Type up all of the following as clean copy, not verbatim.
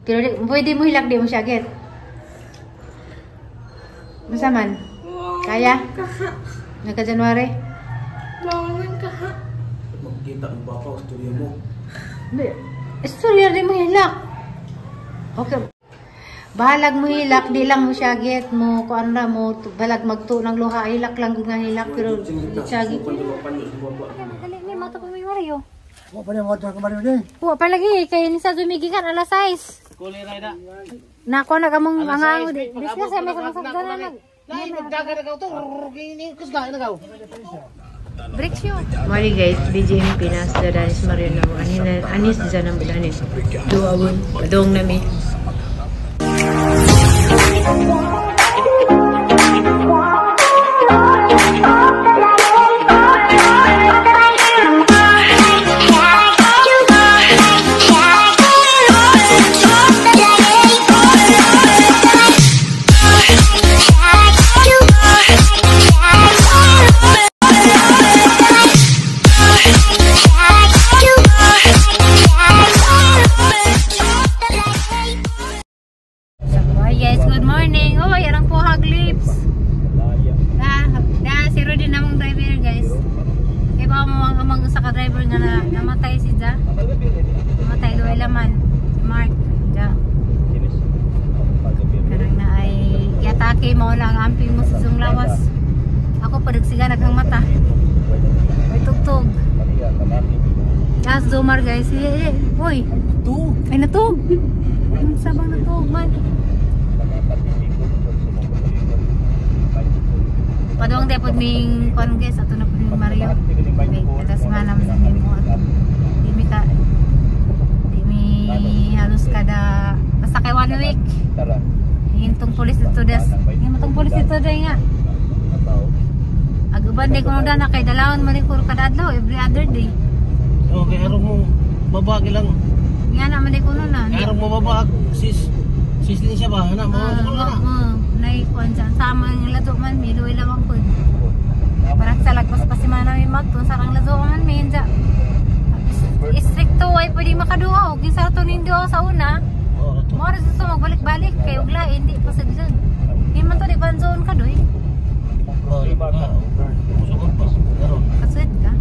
Pero pwede mo hilak, di mo siya get. Masaman? Kaya? Nagka-January? Bangon ka ha. Makikita ang bapa, istorya mo. Istorya di mo hilak. Okay. Bahalag mo hilak, di lang mo siya get mo, kung ano mo, balag magto ng luha, hilak lang kung nga hilak, pero siya get. Magaling ni, mata pa may Mario. Huwag pa niya mga ka Mario din. Huwag pa lagi, kaya nisa dumigikan, alas 6. Kulay na. Nako na kamong angang, bis na sa may samasagda na nag. Nay, magdaga na to, ini kusga na gaw. Breaks yun. Mari guys, BJMP na sa Danis Mario na mo. Anis di sana mo Danis. Duwawon, padong nami. Driver nga na namatay si Ja. Namatay do laman si Mark Ja. Karang na ay yatake mo lang amping mo sa zung lawas. Ako padagsiga naghang mata. Ay tugtog. Gas Zomar guys. Boy. Tug. Ay natug. Sabang natug man. Padong depod ning kon guys ato na pud ning Mario. Wait, kadas nga naman sa mo ato. Di mi halos kada basta kay 1 week. Hintong pulis dito des. Yung matong pulis dito day nga. Aguban day kuno na kay dalawon man ko kada adlaw every other day. Okay, arong mo babag lang. Nga naman day kuno na. Arong mo babag sis din siya ba? Ana mo na. Nay kon sama ng lato man mi duay lamang pud. Parang sa lagpas pa si Manay magtun sarang lato man mi inja. Istrikto ay pwede makaduo og sa to nindo sa una. Mo ra sa magbalik-balik kay ug lain hindi pa sa diyan. Di man to di banzon ka doy. Kasit ka.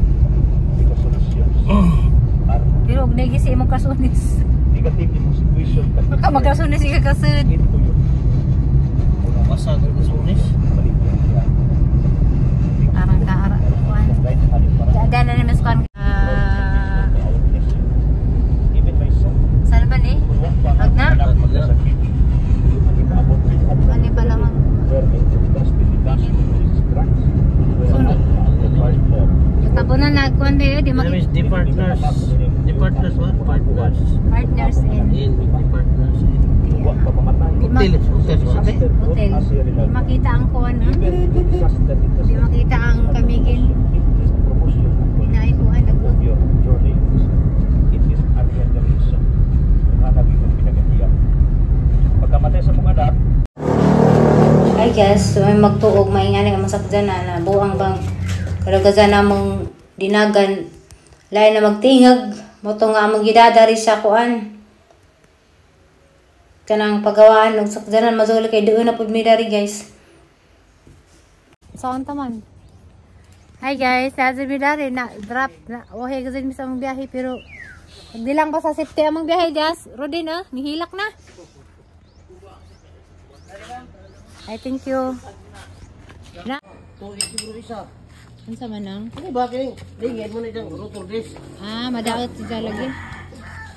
Pero og negisi mo kasunis. Negative situation. Maka magkasunis ka kasit. Pasag ang kasunis. Parang kaara kuan. Ada na naman kuan. Sana ba ni? Agna? Ani pa lang. Tabunan na kuan de di mag partners. The partners what? Partners. Partners in partners. Hotel. Di makita ang kuan ha? Di makita ang kamigil. Pinaipuan na po. Pagkamatay sa mga anak. Hi guys, so may magtuog maingani nga masakdan na buang bang kadagazan namong dinagan lain na magtingag mo to nga among gidadari sa kuan. Kanang pagawaan og sakdanan mazuli kay doon na pud mi dari guys. Saan taman? Hi guys, sa mi dari na drop na ohe gazin mi sa among biyahe pero di lang pa sa safety among biyahe guys. Rodin nihilak na. I thank you. Na. To siguro isa. Unsa man nang? Ano ba kay? Dingin mo na dang rotor dis. Madaot siya lagi.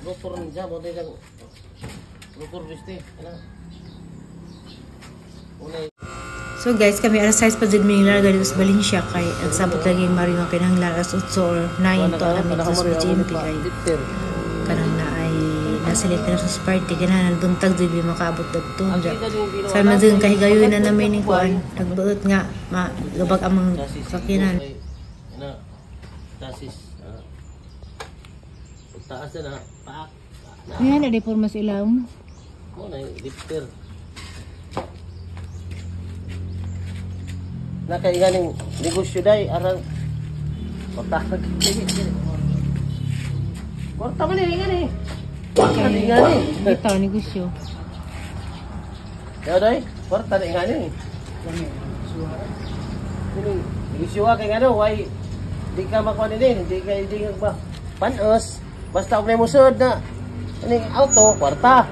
Rotor ni sa bote dang rotor dis te. So guys, kami alas 6 pa dyan may larga dito sa Valencia kay nagsabot lagi yung Mario nga pinanglar alas 8 or 9 to alam ito sa BJMP kay kanang na ay nasilit na sa party ganahan buntag dito makaabot dito sa madun kahigayon na namin ni kuan nagbuot nga lubag amang sakinan tasis taas na paak yan na deformas ilaw mo na lifter na kay ganing negosyo day arang patag sige korta man ni ngani Kaya nga ni. ito, negosyo. Kaya doy, kwarta ni nga ni. Isyuha kay ano, why di ka makuha din, hindi ka ba panos, basta kung may musod na aning auto, kwarta.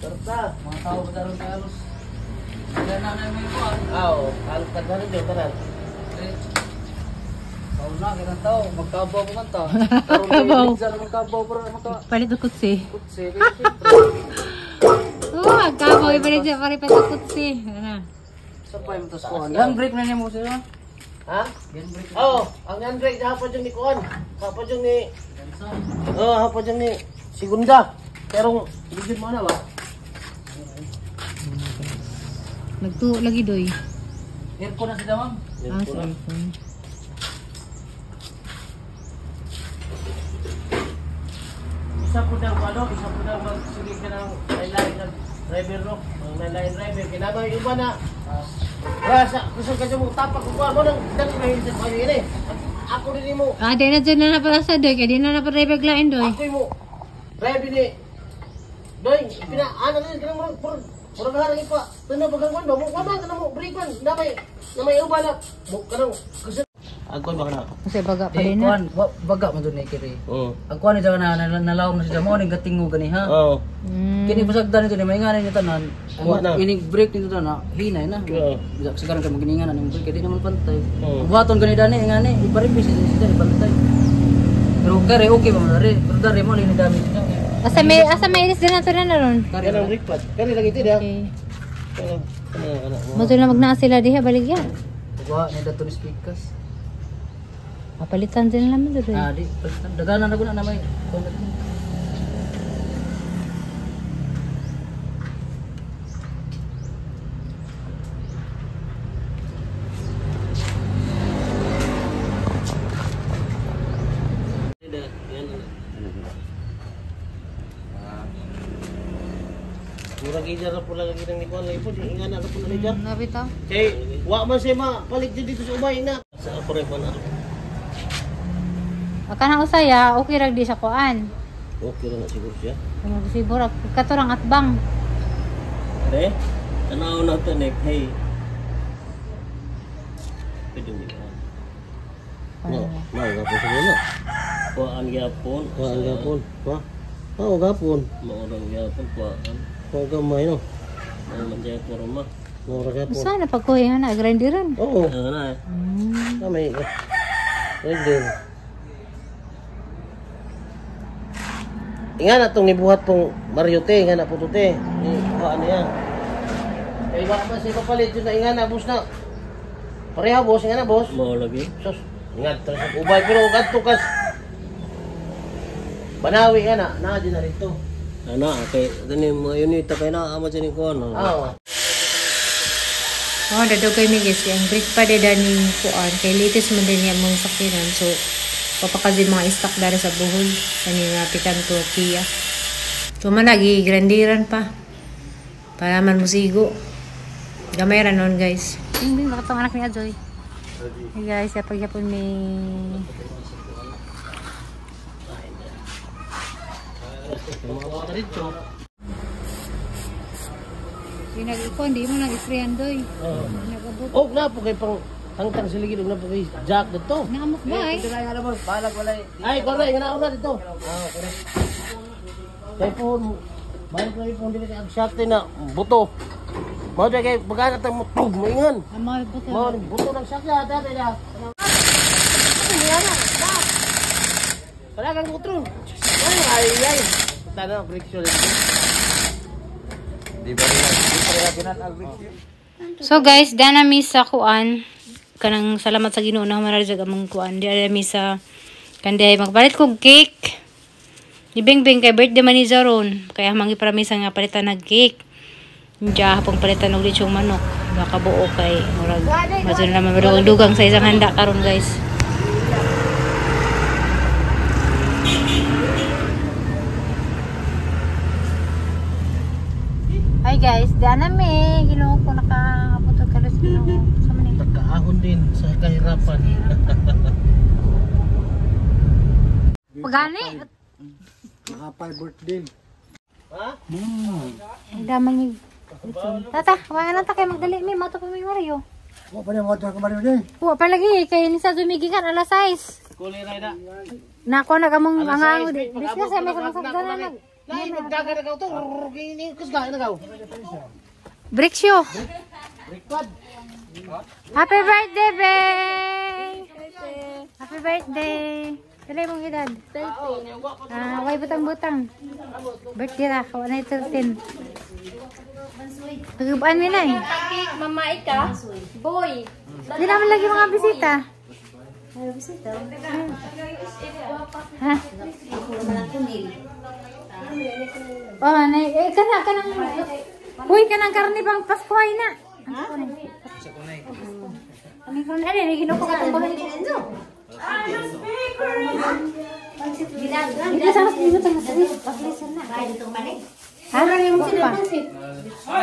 Kwarta. Mga tao ba daron kay alos? Wala na na may kuan. Oo, kalkad na rin yun, tanan. Tao na kinang tao, magkabaw mo man ta. Magkabaw. Magkabaw pero maka Palit ang kutsi. kutsi kay siyempre. Oo, magkabaw. Ipalit siya palit ang kutsi. Ano? Sabay mo tas kuan. Yan break na nimo sila. Ha? Yan break. Oo, ang handbrake hapon yung ni Kuan. Hapon yung ni... Oo, hapon yung ni Segunda. Pero, bigyan mo na ba? Nagtuo lagi doy. Aircon na sila ma'am. Ah, sa iPhone. Isa po daw magsige ka ng line ng driver no. Ang line driver, kinabang yung iba na rasa, gusto ka mo tapak ko mo nang dali na hindi pa yun eh. Ako din mo, Ah, di na dyan na napala sa doy. Kaya di na napala ibaglain doy. ako mo. Driver ni Doy, ano na yun, kanang murag harang ipa. Tuna bagang kondo, mo wala ka na mo, breakan, na may uba na. Kanang, gusto. Agkon ba ka na? Kasi baga pa Di rin na. kuan, baga man dun kiri. Oo. Ang kuan ni na nalawom na sila mo ning gatingo gani ha. Oo. Kini basagdan nito ni mainganan ni tanan. Kuha na. Ini break nito na hinay na. Oo. Sigaran ka maginingan ning break di naman pantay. Oo. Buhaton gani dani ingani iparipis sila pantay. Pero kare okay ba man dare? Pero dare mo ni dami niya. Asa may iris din nato na ron. Kanang brake pad. Kani lagi ito dia. Okay. Kanang Mo na magna sila diha baligya. Kuha ni dato ni speakers. Papalitan din naman doy. Ah, di daganan na guna na may kuan natin. Murag ija ra pula lagi nang ikuan lagi po, ingana ra pula nija. Nabitaw. Kay wa man siya palit dyan dito sa ubay na. Sa apare pa na. Akan usaya, okay ra di sa kuan. Okay ra na siguro siya. Kung siguro katurang atbang. Re, tanaw na to nek, hey. Pwede mo ikuan. No, mau gapon sa muna. Kuan gyapon. Kuan gyapon. Kuha. Oo, gapon. Maurang gyapon kuan. Kuha gamay no. Mau man jay porma. Maurang gyapon. Sana pagkuhi na grinderan. Oo. Na. Kamay. Grinder. Inga na itong nibuhat pong Mariote, inga na po ito te. Ano yan? Kaya iba pa siya papalit yun na inga na, boss na. Pareha boss, inga na boss. Mau lagi. Sos, inga ito sa ubay, pero ganito kas. Banawi nga na, nakadyan na rito. Ano, okay. Gani mga unit, kaya na dyan yung kuhan. Oo. Oh, dadugay mi guys, ang break pa deda ni kuan kay latest man din mong sakiran. So papakazin mga stock dari sa buhol kani nga pikanto Kia. So man lagi grandiran pa. Para man musigo. Gamay ra non guys. Hindi nakatong anak ni Ajoy. Hey guys, sa pagyapon ni Mga bata rito. pinag-ipon, di mo nag-isprayan doy. Oo. Nagabot. Oh, na po kay pang hangtang sa ligid na po kay Jack dito. Nakamot ba eh? Ay, correct, nga na dito. Ah, correct. Kay po bayan ko ipon dili kay shot na buto. Mao dai kay bagana tang mutog moingan. Amal ba ka? Mao buto ng sakya dati na. Wala kang kutron. Ay. Tana friction. So guys, dana mi sa kuan kanang salamat sa Ginoo na humarajag among kuan. Dana mi sa kandihay magpalit kog cake. Ibing-bing kay birthday man ni Zaron. Kaya mangiparamisa nga palitan nag cake. Diya hapong palitan og lechong manok. Makabuo kay murag maso na naman madugang sa isang handa karon guys. Hi guys, dana mi. Ginoo ko nakaabot og kalos Ginoo. Sa man ni. Nagkaahon din sa kahirapan. Pagani. Happy birthday. Ang damay ni. Tata, wala na ta kay magdali mi mato pa mi Mario. Wala pa niya motor ka Mario din. Wa pa lagi kay ni sa dumigikan alas 6. Kulay na. Nako na kamong angango di. Discuss sa may sakdanan nag. Lain magdagan na to. Ini kusga na gaw. Break show. Happy birthday, Beng! Happy birthday! Kailan mong edad? 13. Way butang-butang. Birthday ra, kawa na 13. Pagkabaan mo na eh. Mama Ika, boy. Hindi naman lagi mga bisita. Ha? Oh, kanang. Uy, kanang karni pang Paskuhay na. Ano kung ano, ginuko ka itong bahay. Dito sa mas dito sa mas pag-listen na. Ha? Pa.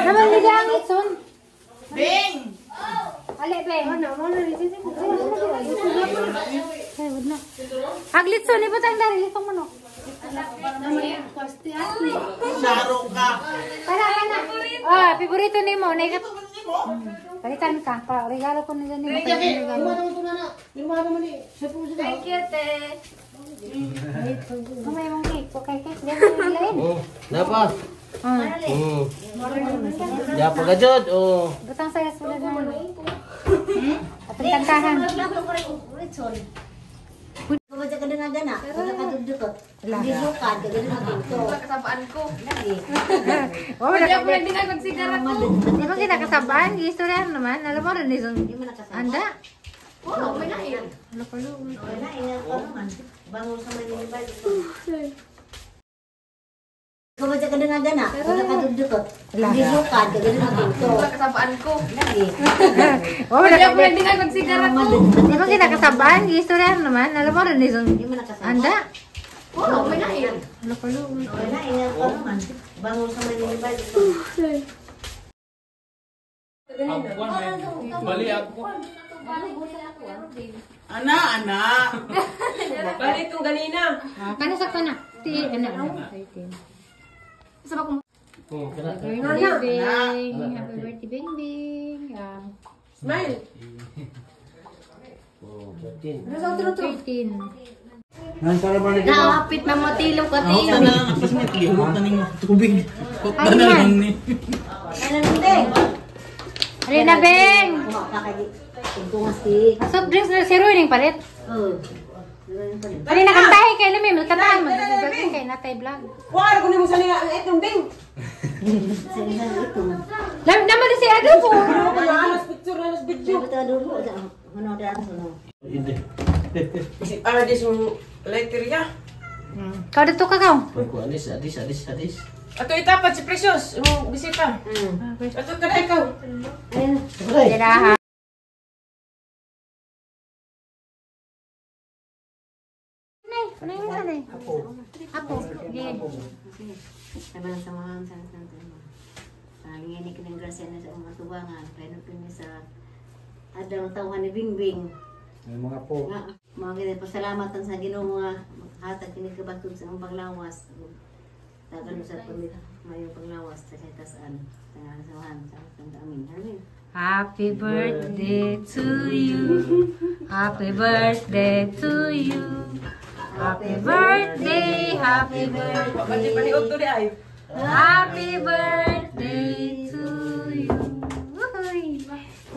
Naman nila ang itson. Bing! Ale, Bing. Aglitson, iba tayong dari. Itong manok. Saro ka. Para ka na. Oh, favorito ni mo. Palitan ka. Regalo ko na dyan ni mo. Thank you, te. Kamay mong cake. Okay, cake. Diyan mo nilain. Dapat. Ya pagajod. Butang saya sudah na. Palitan kahan. Baca kadang gana, kada kadudukot. Di suka, kada kadudukot. Kasabaan ko. Lagi. Oh, Hindi ako nagdingay magsigara ko. di ba kinakasabaan? Gistoryan naman. Alam mo rin isang anda. Oo, may nain. Wala ina ko man. Bangon sa Manila ito. Baca kadang gana, kada kadudukot. Di suka, kada kadudukot. Kasabaan ko. Lagi. Oh, Hindi ako nagdingay magsigara ko. di ba kinakasabaan? Gistoryan naman. Alam mo rin isang anda. Oo, may nain. Wala ina ko man. Bangon sa Manila ito. Bali ako. Balik ko ganina. Kano sakto na? Ti, ano? Sa ko Happy birthday, Bing. Happy birthday, Bing Bing. smile. 13. Nakapit na mo tilo ko tilo. Tapos may tiyurot na ning tubig. Ano yan? Ano din? Alin na, Bing? Kumakakagi. Tungtungas ti. Soft drinks na si Ruining palit. Oh. Alin na kantahe kay Lumim. Kantahe mo. Gagawin kay Natay Vlog. Wala ko ni mo sa nga ang itong ding. Naman si Ado po. Alas picture na video. Betul dulu. Ano dah ano. Hindi. Ah, dis yung letter ya. Kau dito ka kaw. Adis. Ato itapat si Precious, yung bisita. Ato kada ikaw. Ayun. Tira ha. Nay, mo sana. Apo. Gin. Sama-sama sama-sama. Paling ini kena grasya na sa mga tubangan. Kaya kami sa adang tawhan ni Bingbing. May mga po. Nga, mga ganyan, pasalamatan sa Ginoo mga hatag kini kabatog sa ang panglawas. Tagan sa pamilya, mayong panglawas sa kaitasaan. Sa ngasahan, sa amin. Amin. Happy birthday to you. Happy birthday to you. Happy birthday, happy Pati birthday. paniog to di ay. Happy birthday to you. Uy.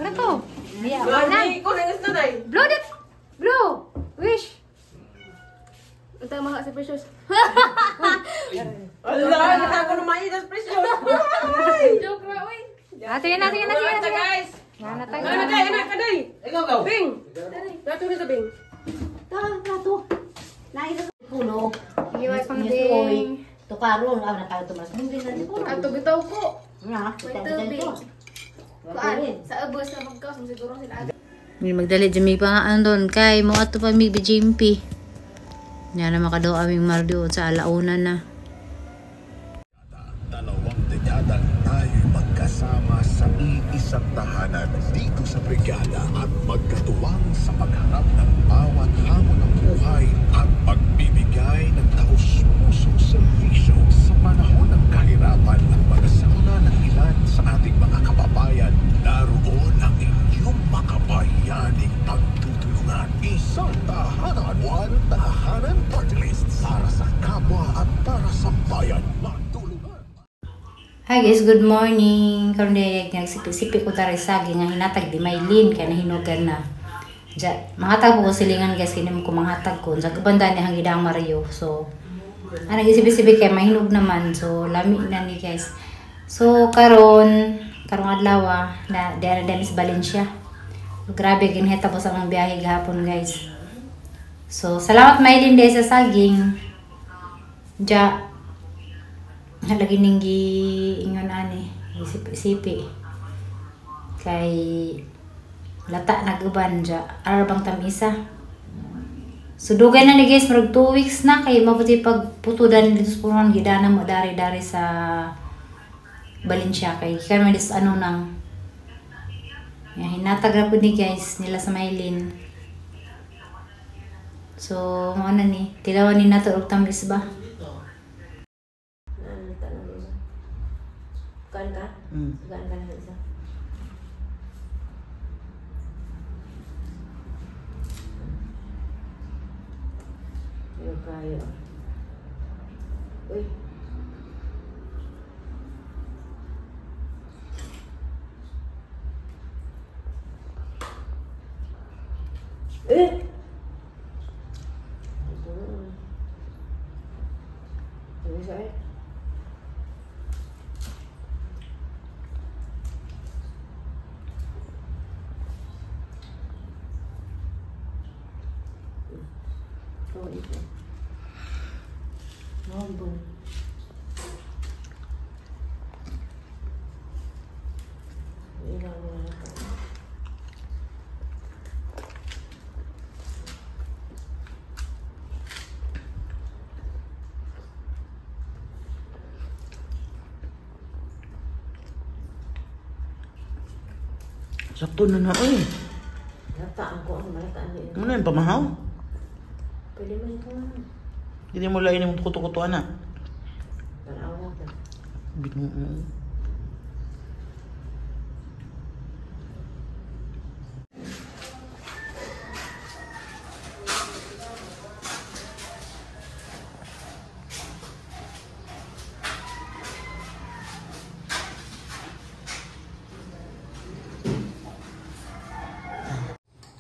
Ano to? Lagi ko na gusto na ay. Blow that. Blow. Wish. Ito ang mga si Precious. Allah, nakako na maidas Precious. Joke ra oy. Sige na. Guys. Gana tayo. Ano day, anak ka day? Ikaw gaw. Bing. Dato na sa Bing. Tato. Nakita sa puno. Iway pang Oy. ding. Tukaron, nakatumas. Hindi na di puno. Ato bitaw ko. Nga, kita dito. Kuan, sa ubos na magkaos mo siguro sila. May magdali jami pa nga andon kay mo ato pa mi BJMP. Nya na makadaw aming mardio sa alauna na. Dalawang dekadang tayo'y magkasama sa iisang tahanan dito sa brigada at magkatuwang sa pagharap ng bawat hamon ng buhay at pagbibigay ay nagtaos-pusong serbisyo sa panahon ng kahirapan at pag-asala ng ilan sa ating mga kababayan. Naroon ang inyong makabayaning pagtutulungan. Isang tahanan, one tahanan party list para sa kapwa at para sa bayan. Matulungan. Hi guys, good morning. Karon day nagsipi-sipi ko tara saging nga hinatag di maylin kay nahinugan na. Ja, mangatag ko silingan guys kini mo ko manghatag ko sa kabanda ni hangidang Mario. So ana gisibi-sibi kay mahinog naman. So lami na ni guys. So karong adlaw na dere sa Valencia. Grabe ginheta po sa mga biyahe gahapon guys. So salamat maylin day sa saging. Ja lagi ning ingon ani sipi kay lata naguban ja arabang tamisa. So dugay na ni guys murag 2 weeks na kay mabuti pagputudan dito sa puron gidana mo dari sa Valencia kay kami dis ano nang hinatag ra pud ni guys nila sa Maylin. So mo na ni tilawan ni nato og tamis ba. Kan ka? Kan ka na isa. Yo kayo. Uy. Ini saya. Oh, itu. Nombor. Sakto na na oy. Nataan ko ang malakaan niya. Ano yung pamahaw? Pwede man ito na. Hindi mo lain yung kuto-kutuan na. Tanawa ka.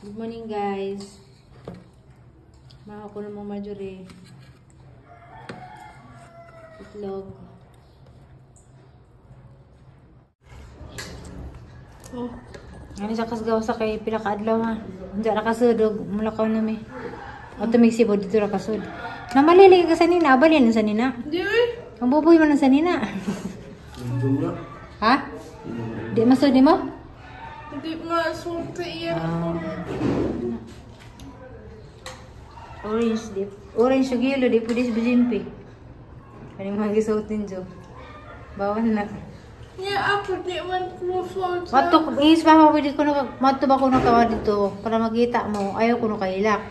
Good morning guys. Maka ko namang Marjorie. Itlog. Oh. Ano sa kasgaw sa kay pinakaadlaw ha. Hindi nakasudog. Mulakaw na may. O tumigsibod dito nakasud. Namalili ka sa nina. Abalin sa nina. Di Ang buboy mo na sa nina. Ha? Di masud mo? Hindi masulta iyan. Orange dip. Orange yung yellow, di pwede sa bijimpi. Kaya mga gisautin dyan. Bawal na. Ya, ako di man masulta. Matok, is pa pwede ko na, mato ba ko nakawa dito para makita mo. Ayaw ko na kahilak.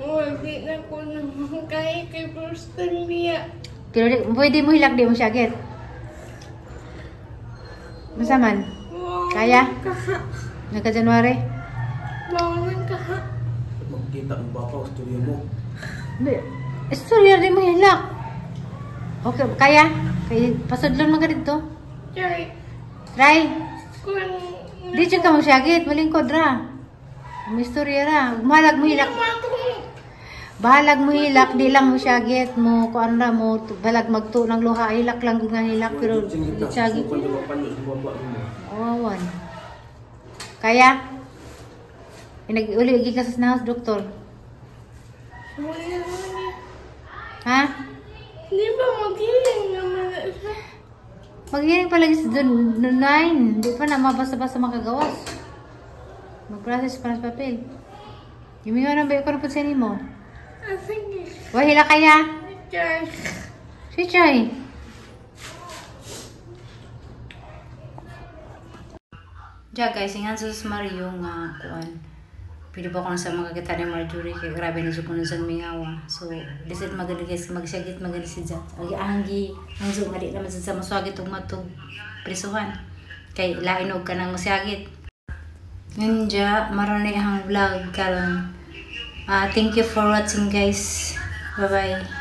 Hindi na ko naman kay first time niya. Pero pwede mo hilak, di mo siya agad. Masaman? Kaya? Nagka-January? Bawal ka. Magkita ang baka, storya mo. Istorya di mo hilak. Okay, kaya? Kaya pasudlon mo ka dito. Try. Try. Kung... Di siya ka mo siya agad, malingkod ra. May istorya ra. Mahalag mo hilak. Bahalag mo hilak, di lang mo siya agad mo. Kung ano na mo, balag magto ng luha. Hilak lang kung nga hilak, pero di siya agad. Awawan. Kaya? Nag-uli ka sa house, doktor. Ha? Di ba maghiling naman na siya? Maghiling palagi sa doon 9. Di pa na mabasa-basa makagawas. Mag-process pa sa papel. Yumiyo na ba yung karupunsin mo? Sige. Wahila kaya? Try. Si Choy. Diya guys, ingan sa Mario nga kuan. pwede ba ko na sa mga kita ni Marjorie kay grabe na dyan ko na dyan mingawa. So, desit magaling guys, magsagit magaling si Jat. Agi-anggi, ang zo, mali naman sa maswagit o matog prisuhan. Kay lainog ka ng masyagit. Yun dyan, maranay ang vlog karon. Thank you for watching guys. Bye-bye.